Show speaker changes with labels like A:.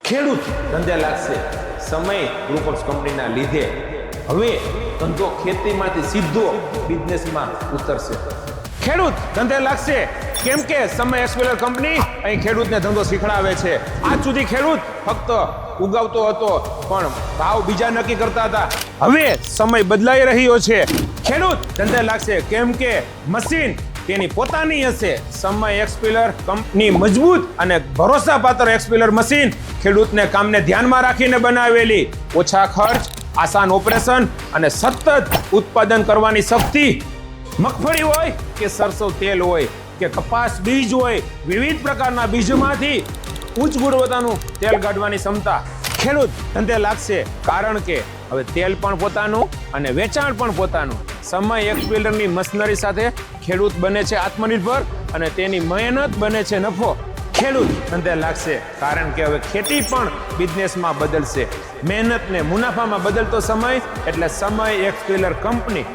A: ખેડૂત ધંધે લાગશે સમય ગ્રુપ કંપનીના લીધે હવે ધંધો ખેતીમાંથી સીધો બિઝનેસમાં ઉતરશે. ખેડૂત ધંધે લાગશે કેમ કે સમય એક્સપેલર કંપની અહીં ખેડૂતને ધંધો શીખડાવે છે. આજ સુધી ખેડૂત ફક્ત ઉગાવતો હતો પણ ભાવ બીજા નક્કી કરતા હતા. હવે સમય બદલાઈ રહ્યો છે. ખેડૂત ધંધે લાગશે કેમ કે મશીન તેની પોતાની હશે. સમય એક્સપેલર કંપની મજબૂત અને ભરોસાપાત્ર એક્સપેલર મશીન ખેડૂતને કામને ધ્યાનમાં રાખીને બનાવેલી, ઓછા ખર્ચ, આસાન ઓપરેશન અને સતત ઉત્પાદન કરવાની શક્તિ. મગફળી હોય કે સરસવ તેલ હોય કે કપાસ બીજ હોય, વિવિધ પ્રકારના બીજમાંથી ઉચ્ચ ગુણવત્તાનું તેલ કાઢવાની ક્ષમતા. ખેડૂત ધંધે લાગશે કારણ કે હવે તેલ પણ પોતાનું અને વેચાણ પણ પોતાનું. સમય એક્સપેલરની મશીનરી સાથે ખેડૂત બને છે આત્મનિર્ભર અને તેની મહેનત બને છે નફો. ખેડૂત ધંધે લાગશે કારણ કે હવે ખેતી પણ બિઝનેસમાં બદલશે. મહેનતને મુનાફામાં બદલતો સમય એટલે સમય એક્સપેલર કંપની.